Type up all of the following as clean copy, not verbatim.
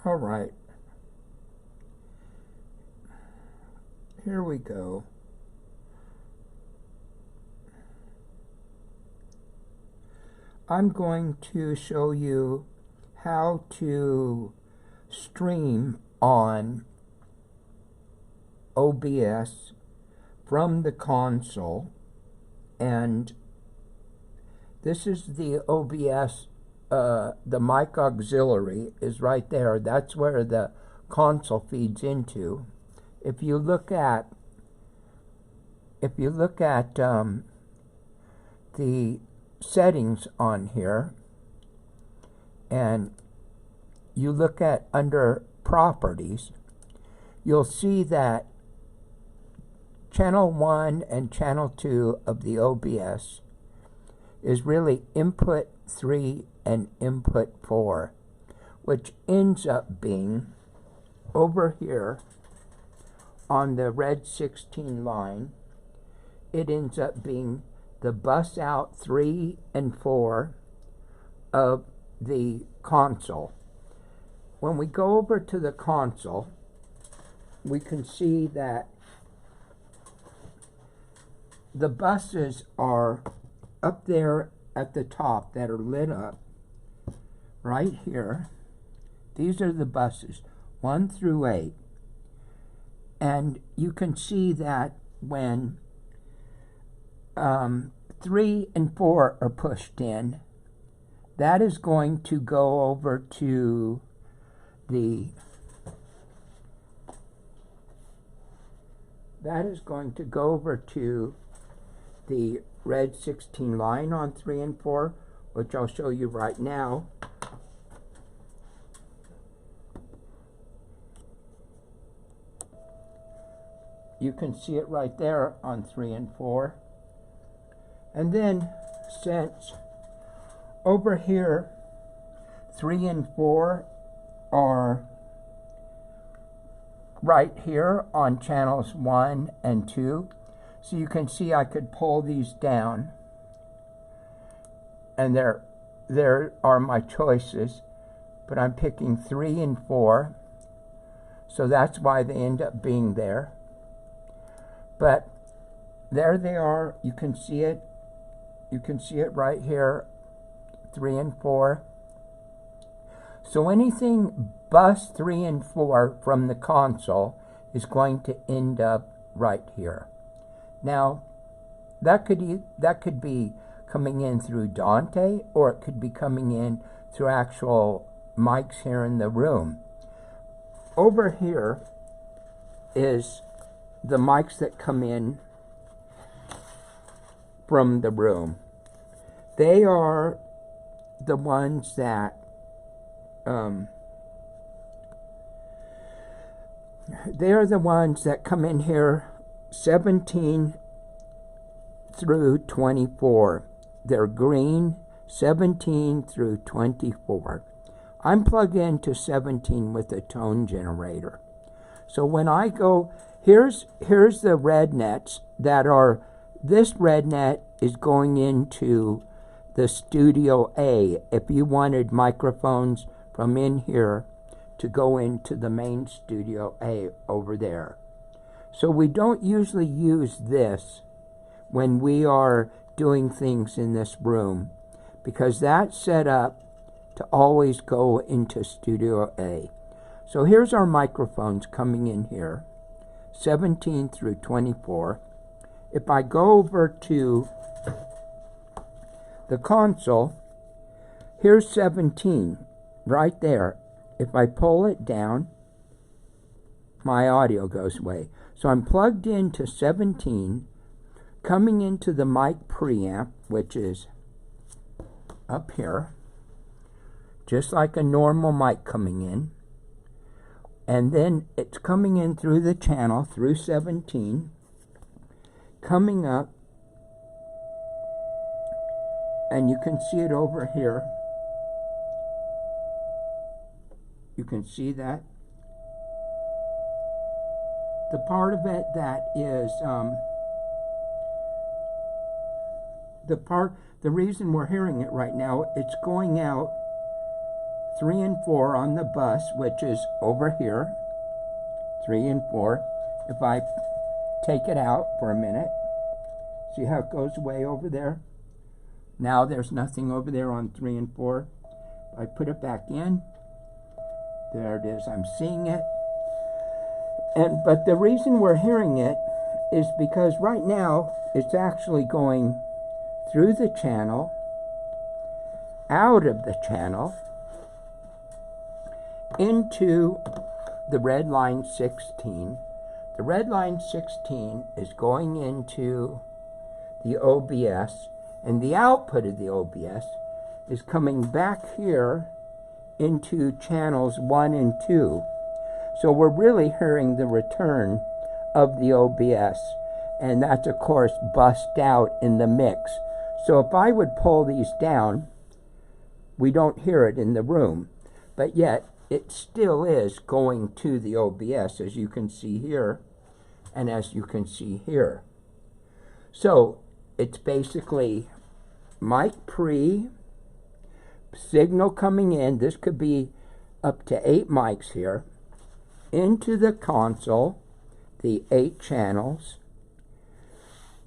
All right. Here we go. I'm going to show you how to stream on OBS from the console, and this is the OBS. The mic auxiliary is right there. That's where the console feeds into. If you look at the settings on here, and you look at under properties, you'll see that channel 1 and channel 2 of the OBS is really input 3 and input 4, which ends up being over here on the red 16 line. It ends up being the bus out 3 and 4 of the console. When we go over to the console, we can see that the buses are up there at the top that are lit up right here. These are the buses 1 through 8, and you can see that when 3 and 4 are pushed in, that is going to go over to the red 16 line on 3 and 4, which I'll show you right now. You can see it right there on 3 and 4. And then, since over here 3 and 4 are right here on channels 1 and 2, so you can see I could pull these down, and there are my choices, but I'm picking 3 and 4, so that's why they end up being there. But there they are. You can see it. You can see it right here, 3 and 4. So anything bus 3 and 4 from the console is going to end up right here. Now, that could be coming in through Dante, or it could be coming in through actual mics here in the room. Over here is the mics that come in from the room. They are the ones that come in here 17 through 24. They're green, 17 through 24. I'm plugged into 17 with a tone generator. So when I go, here's the red nets that are, this red net is going into the Studio A. If you wanted microphones from in here to go into the main Studio A over there. So we don't usually use this when we are doing things in this room, because that's set up to always go into Studio A. So here's our microphones coming in here, 17 through 24. If I go over to the console, here's 17 right there. If I pull it down, my audio goes away. So I'm plugged into 17, coming into the mic preamp, which is up here, just like a normal mic coming in. And then it's coming in through the channel, through 17, coming up, and you can see it over here. You can see that. The part of it that is, the reason we're hearing it right now, it's going out 3 and 4 on the bus, which is over here. 3 and 4. If I take it out for a minute, see how it goes way over there? Now there's nothing over there on 3 and 4. If I put it back in, there it is. I'm seeing it. But the reason we're hearing it is because right now it's actually going through the channel, out of the channel, into the red line 16. The red line 16 is going into the OBS, and the output of the OBS is coming back here into channels 1 and 2. So we're really hearing the return of the OBS, and that's of course bussed out in the mix. So if I would pull these down, we don't hear it in the room, but yet it still is going to the OBS, as you can see here and as you can see here. So it's basically Micpre, signal coming in, this could be up to 8 mics here, into the console, the 8 channels,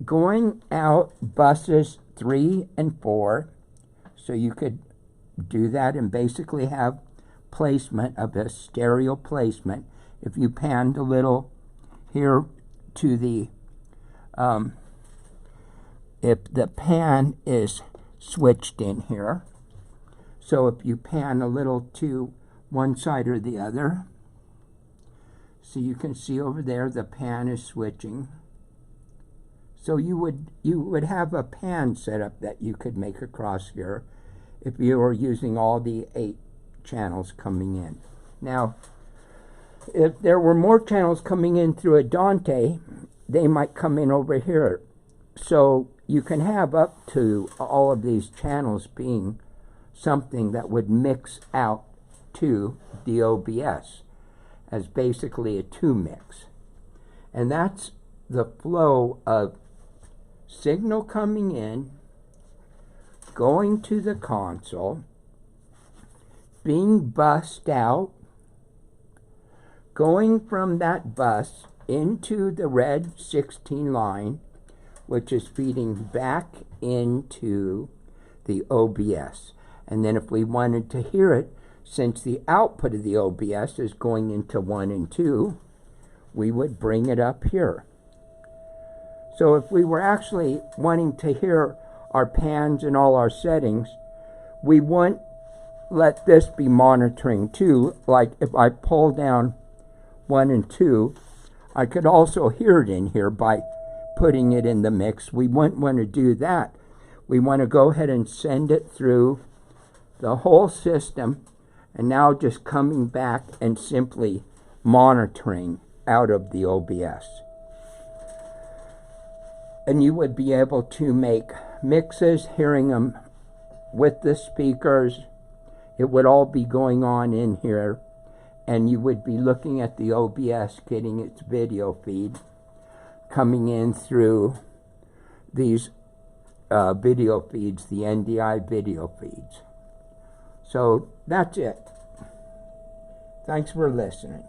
going out buses 3 and 4, so you could do that and basically have placement of a stereo placement. If you panned a little here to the, if the pan is switched in here, so if you pan a little to one side or the other, so you can see over there the pan is switching. So you would have a pan set up that you could make across here if you were using all the 8 channels coming in. Now, if there were more channels coming in through a Dante, they might come in over here. So you can have up to all of these channels being something that would mix out to the OBS as basically a 2 mix. And that's the flow of signal coming in, going to the console, being bussed out, going from that bus into the red 16 line, which is feeding back into the OBS. And then if we wanted to hear it, since the output of the OBS is going into 1 and 2, we would bring it up here. So if we were actually wanting to hear our pans and all our settings, we wouldn't let this be monitoring too. Like if I pull down 1 and 2, I could also hear it in here by putting it in the mix. We wouldn't want to do that. We want to go ahead and send it through the whole system, and now just coming back and simply monitoring out of the OBS. And you would be able to make mixes, hearing them with the speakers. It would all be going on in here, and you would be looking at the OBS getting its video feed coming in through these video feeds, the NDI video feeds. So that's it. Thanks for listening.